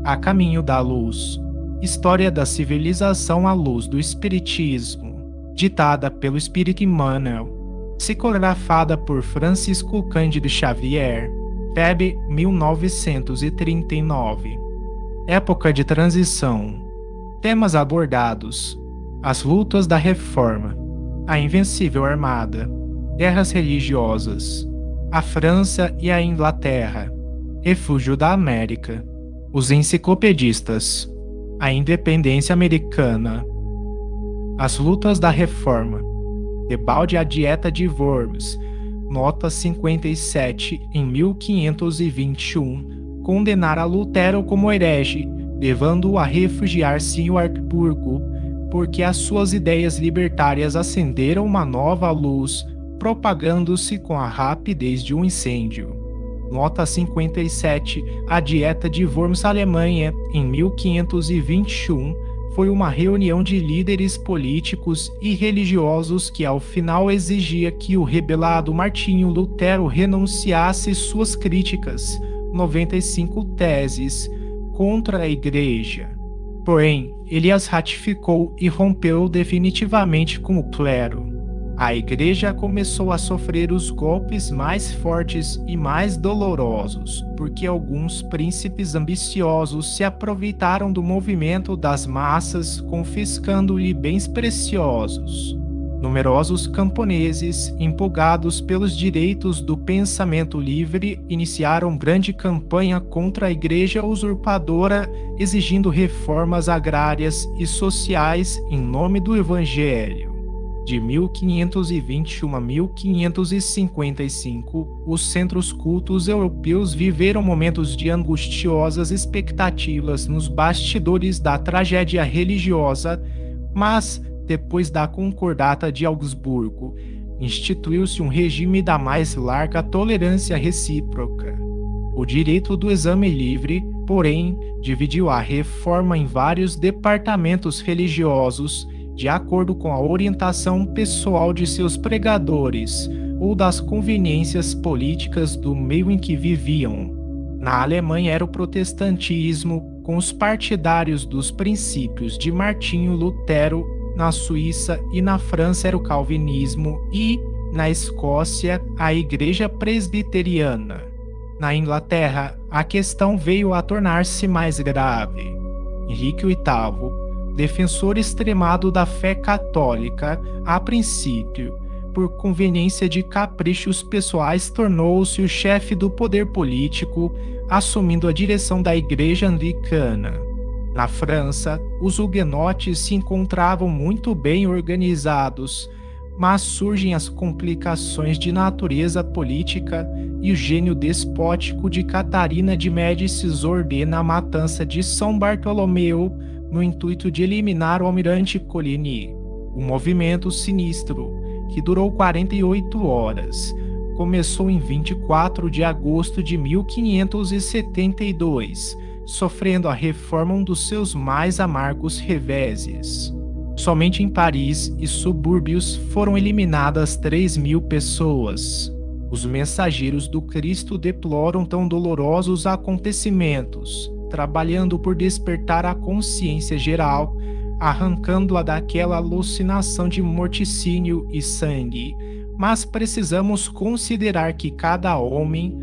A Caminho da Luz. História da civilização à luz do Espiritismo. Ditada pelo Espírito Emmanuel. Psicografada por Francisco Cândido Xavier. FEB 1939. Época de transição. Temas abordados: as lutas da Reforma, a Invencível Armada, guerras religiosas, a França e a Inglaterra, refúgio da América, os enciclopedistas, a independência americana, as lutas da Reforma, debalde a Dieta de Worms, nota 57 em 1521, condenara Lutero como herege, levando-o a refugiar-se em Wartburgo, porque as suas ideias libertárias acenderam uma nova luz, propagando-se com a rapidez de um incêndio. Nota 57, a Dieta de Worms, Alemanha, em 1521, foi uma reunião de líderes políticos e religiosos que ao final exigia que o rebelado Martinho Lutero renunciasse suas críticas, 95 teses, contra a Igreja. Porém, ele as ratificou e rompeu definitivamente com o clero. A Igreja começou a sofrer os golpes mais fortes e mais dolorosos, porque alguns príncipes ambiciosos se aproveitaram do movimento das massas, confiscando-lhe bens preciosos. Numerosos camponeses, empolgados pelos direitos do pensamento livre, iniciaram grande campanha contra a Igreja usurpadora, exigindo reformas agrárias e sociais em nome do Evangelho. De 1521 a 1555, os centros cultos europeus viveram momentos de angustiosas expectativas nos bastidores da tragédia religiosa, mas, depois da Concordata de Augsburgo, instituiu-se um regime da mais larga tolerância recíproca. O direito do exame livre, porém, dividiu a reforma em vários departamentos religiosos, de acordo com a orientação pessoal de seus pregadores ou das conveniências políticas do meio em que viviam. Na Alemanha era o protestantismo, com os partidários dos princípios de Martinho Lutero. Na Suíça e na França era o calvinismo e, na Escócia, a Igreja Presbiteriana. Na Inglaterra, a questão veio a tornar-se mais grave. Henrique VIII, defensor extremado da fé católica, a princípio, por conveniência de caprichos pessoais, tornou-se o chefe do poder político, assumindo a direção da Igreja Anglicana. Na França, os huguenotes se encontravam muito bem organizados, mas surgem as complicações de natureza política e o gênio despótico de Catarina de Médicis ordena a matança de São Bartolomeu no intuito de eliminar o almirante Coligny. Um movimento sinistro, que durou 48 horas, começou em 24 de agosto de 1572, sofrendo a reforma um dos seus mais amargos reveses. Somente em Paris e subúrbios foram eliminadas 3.000 pessoas. Os mensageiros do Cristo deploram tão dolorosos acontecimentos, trabalhando por despertar a consciência geral, arrancando-a daquela alucinação de morticínio e sangue. Mas precisamos considerar que cada homem,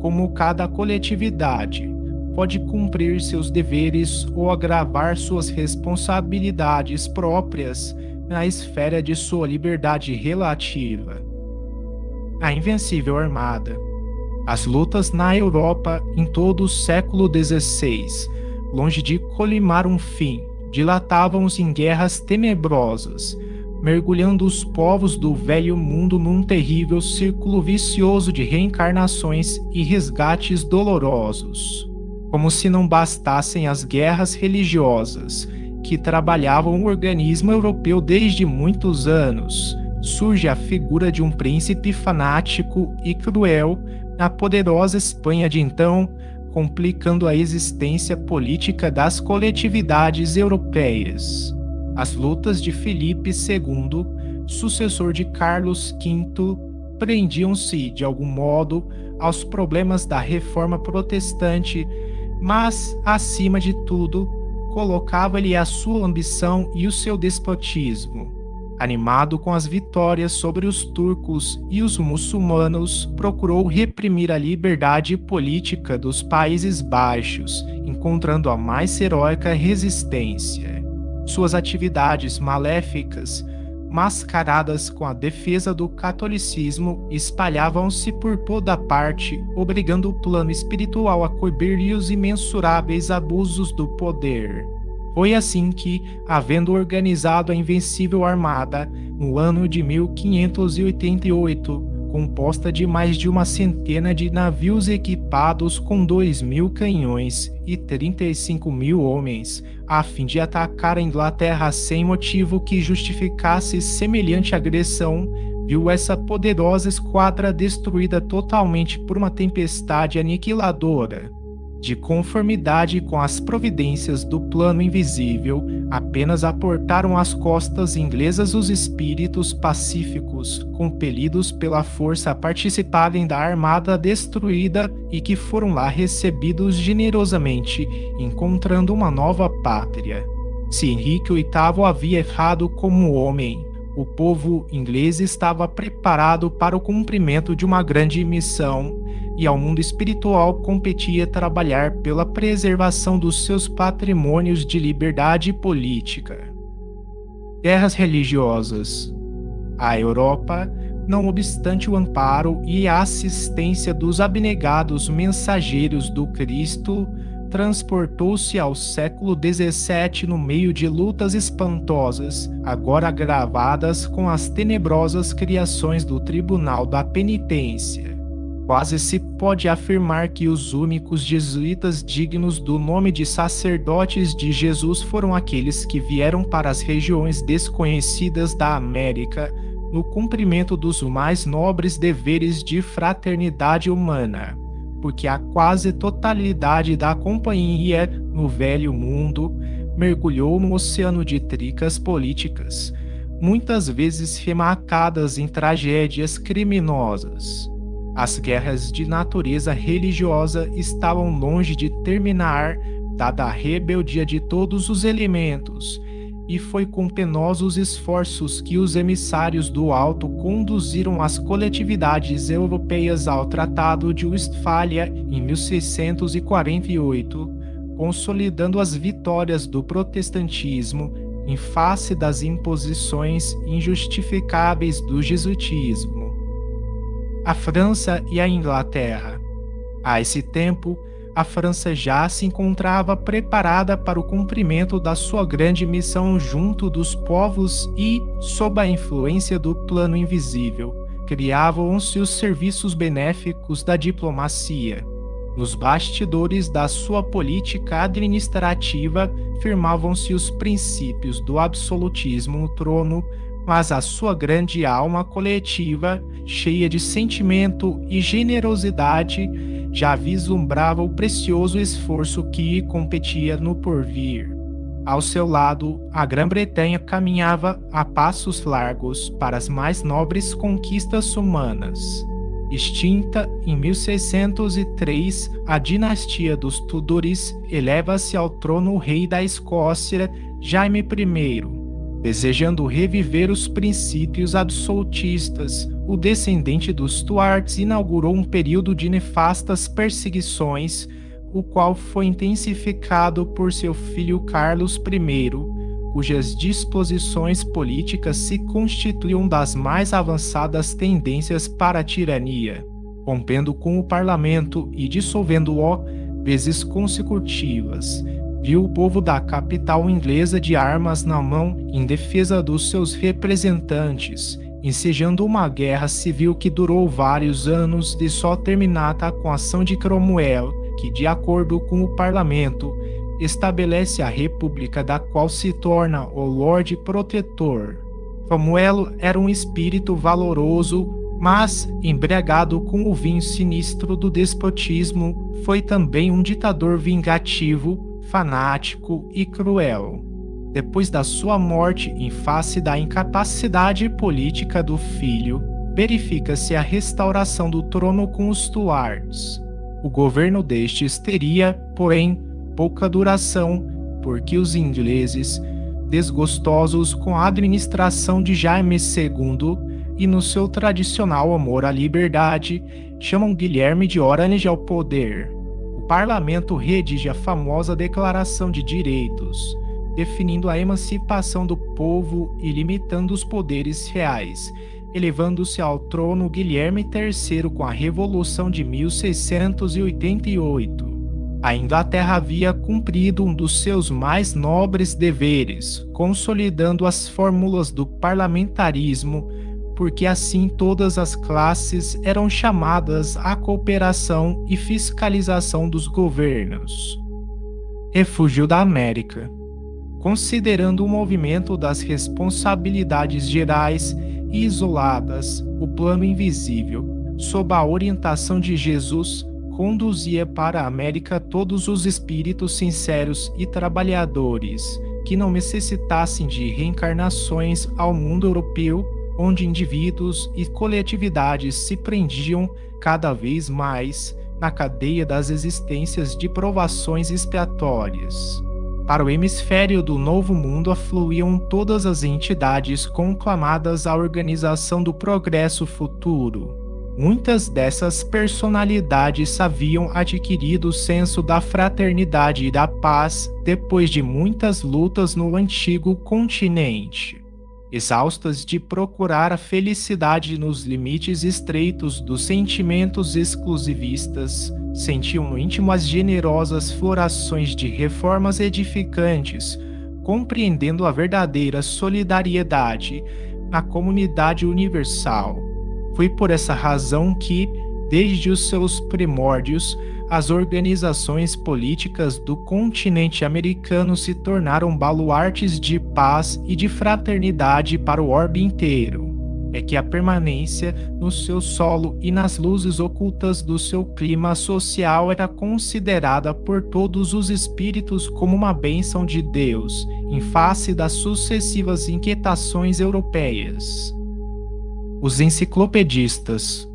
como cada coletividade, pode cumprir seus deveres ou agravar suas responsabilidades próprias na esfera de sua liberdade relativa. A Invencível Armada. As lutas na Europa em todo o século XVI, longe de colimar um fim, dilatavam-se em guerras tenebrosas, mergulhando os povos do velho mundo num terrível círculo vicioso de reencarnações e resgates dolorosos. Como se não bastassem as guerras religiosas, que trabalhavam o organismo europeu desde muitos anos, surge a figura de um príncipe fanático e cruel na poderosa Espanha de então, complicando a existência política das coletividades europeias. As lutas de Filipe II, sucessor de Carlos V, prendiam-se, de algum modo, aos problemas da reforma protestante, mas, acima de tudo, colocava-lhe a sua ambição e o seu despotismo. Animado com as vitórias sobre os turcos e os muçulmanos, procurou reprimir a liberdade política dos Países Baixos, encontrando a mais heróica resistência. Suas atividades maléficas, mascaradas com a defesa do catolicismo, espalhavam-se por toda parte, obrigando o plano espiritual a cobrir os imensuráveis abusos do poder. Foi assim que, havendo organizado a Invencível Armada, no ano de 1588, composta de mais de uma centena de navios equipados com 2.000 canhões e 35.000 homens, a fim de atacar a Inglaterra sem motivo que justificasse semelhante agressão, viu essa poderosa esquadra destruída totalmente por uma tempestade aniquiladora. De conformidade com as providências do plano invisível, apenas aportaram às costas inglesas os espíritos pacíficos, compelidos pela força a participarem da armada destruída e que foram lá recebidos generosamente, encontrando uma nova pátria. Se Henrique VIII havia errado como homem, o povo inglês estava preparado para o cumprimento de uma grande missão, e ao mundo espiritual competia trabalhar pela preservação dos seus patrimônios de liberdade política. Guerras religiosas. A Europa, não obstante o amparo e a assistência dos abnegados mensageiros do Cristo, transportou-se ao século XVII no meio de lutas espantosas, agora agravadas com as tenebrosas criações do Tribunal da Penitência. Quase se pode afirmar que os únicos jesuítas dignos do nome de sacerdotes de Jesus foram aqueles que vieram para as regiões desconhecidas da América, no cumprimento dos mais nobres deveres de fraternidade humana, porque a quase totalidade da companhia no Velho Mundo mergulhou no oceano de tricas políticas, muitas vezes remarcadas em tragédias criminosas. As guerras de natureza religiosa estavam longe de terminar, dada a rebeldia de todos os elementos, e foi com penosos esforços que os emissários do Alto conduziram as coletividades europeias ao Tratado de Westfália em 1648, consolidando as vitórias do protestantismo em face das imposições injustificáveis do jesuitismo. A França e a Inglaterra. A esse tempo, a França já se encontrava preparada para o cumprimento da sua grande missão junto dos povos e, sob a influência do plano invisível, criavam-se os serviços benéficos da diplomacia. Nos bastidores da sua política administrativa firmavam-se os princípios do absolutismo no trono, mas a sua grande alma coletiva, cheia de sentimento e generosidade, já vislumbrava o precioso esforço que competia no porvir. Ao seu lado, a Grã-Bretanha caminhava a passos largos para as mais nobres conquistas humanas. Extinta em 1603, a dinastia dos Tudores eleva-se ao trono o rei da Escócia, Jaime I. Desejando reviver os princípios absolutistas, o descendente dos Stuarts inaugurou um período de nefastas perseguições, o qual foi intensificado por seu filho Carlos I, cujas disposições políticas se constituíam das mais avançadas tendências para a tirania, rompendo com o parlamento e dissolvendo-o vezes consecutivas. Viu o povo da capital inglesa de armas na mão em defesa dos seus representantes, ensejando uma guerra civil que durou vários anos e só terminada com a ação de Cromwell, que, de acordo com o parlamento, estabelece a república da qual se torna o Lorde Protetor. Cromwell era um espírito valoroso, mas, embriagado com o vinho sinistro do despotismo, foi também um ditador vingativo, fanático e cruel. Depois da sua morte, em face da incapacidade política do filho, verifica-se a restauração do trono com os Stuarts. O governo destes teria, porém, pouca duração, porque os ingleses, desgostosos com a administração de Jaime II e no seu tradicional amor à liberdade, chamam Guilherme de Orange ao poder. O parlamento redige a famosa Declaração de Direitos, definindo a emancipação do povo e limitando os poderes reais, elevando-se ao trono Guilherme III com a Revolução de 1688. A Inglaterra havia cumprido um dos seus mais nobres deveres, consolidando as fórmulas do parlamentarismo, porque assim todas as classes eram chamadas à cooperação e fiscalização dos governos. Refúgio da América. Considerando o movimento das responsabilidades gerais e isoladas, o plano invisível, sob a orientação de Jesus, conduzia para a América todos os espíritos sinceros e trabalhadores, que não necessitassem de reencarnações ao mundo europeu, onde indivíduos e coletividades se prendiam cada vez mais na cadeia das existências de provações expiatórias. Para o hemisfério do Novo Mundo afluíam todas as entidades conclamadas à organização do progresso futuro. Muitas dessas personalidades haviam adquirido o senso da fraternidade e da paz depois de muitas lutas no antigo continente. Exaustas de procurar a felicidade nos limites estreitos dos sentimentos exclusivistas, sentiam no íntimo as generosas florações de reformas edificantes, compreendendo a verdadeira solidariedade na comunidade universal. Foi por essa razão que, desde os seus primórdios, as organizações políticas do continente americano se tornaram baluartes de paz e de fraternidade para o orbe inteiro. É que a permanência no seu solo e nas luzes ocultas do seu clima social era considerada por todos os espíritos como uma bênção de Deus, em face das sucessivas inquietações europeias. Os enciclopedistas.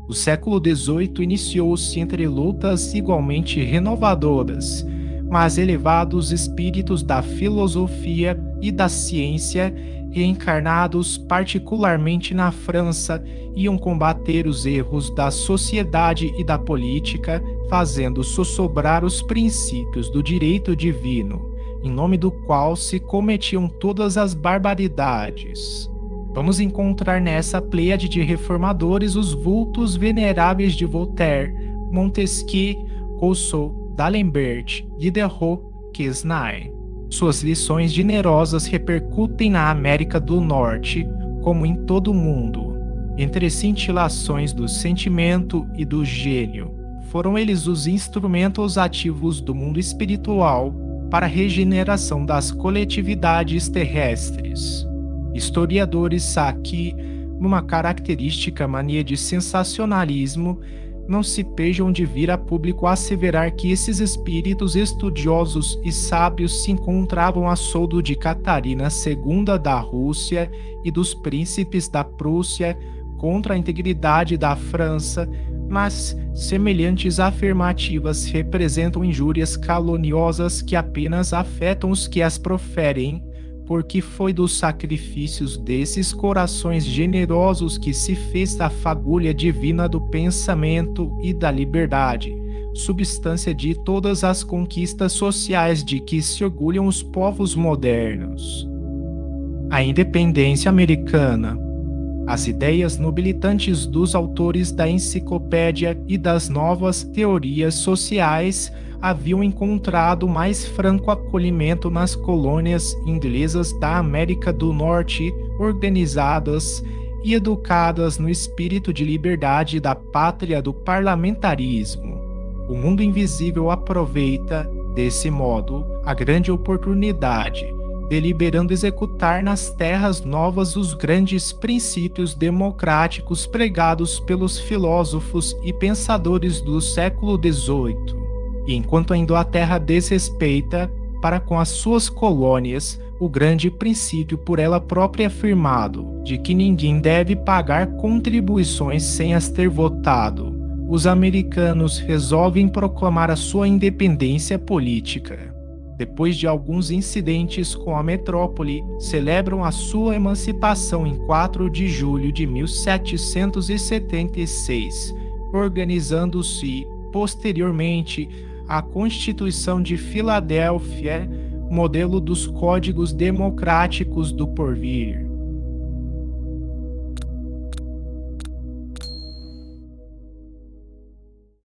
O século XVIII iniciou-se entre lutas igualmente renovadoras, mas elevados espíritos da filosofia e da ciência, reencarnados particularmente na França, iam combater os erros da sociedade e da política, fazendo sossobrar os princípios do direito divino, em nome do qual se cometiam todas as barbaridades. Vamos encontrar nessa pleiade de reformadores os vultos veneráveis de Voltaire, Montesquieu, Rousseau, D'Alembert, Diderot, Quesnay. Suas lições generosas repercutem na América do Norte, como em todo o mundo. Entre cintilações do sentimento e do gênio, foram eles os instrumentos ativos do mundo espiritual para a regeneração das coletividades terrestres. Historiadores Saki, numa característica mania de sensacionalismo, não se pejam de vir a público asseverar que esses espíritos estudiosos e sábios se encontravam a soldo de Catarina II da Rússia e dos príncipes da Prússia contra a integridade da França, mas semelhantes afirmativas representam injúrias caluniosas que apenas afetam os que as proferem, porque foi dos sacrifícios desses corações generosos que se fez a fagulha divina do pensamento e da liberdade, substância de todas as conquistas sociais de que se orgulham os povos modernos. A independência americana. As ideias nobilitantes dos autores da enciclopédia e das novas teorias sociais haviam encontrado mais franco acolhimento nas colônias inglesas da América do Norte, organizadas e educadas no espírito de liberdade da pátria do parlamentarismo. O mundo invisível aproveita, desse modo, a grande oportunidade, deliberando executar nas terras novas os grandes princípios democráticos pregados pelos filósofos e pensadores do século XVIII. E enquanto a Inglaterra desrespeita, para com as suas colônias, o grande princípio por ela própria afirmado, de que ninguém deve pagar contribuições sem as ter votado, os americanos resolvem proclamar a sua independência política. Depois de alguns incidentes com a metrópole, celebram a sua emancipação em 4 de julho de 1776, organizando-se posteriormente a Constituição de Filadélfia, modelo dos códigos democráticos do porvir.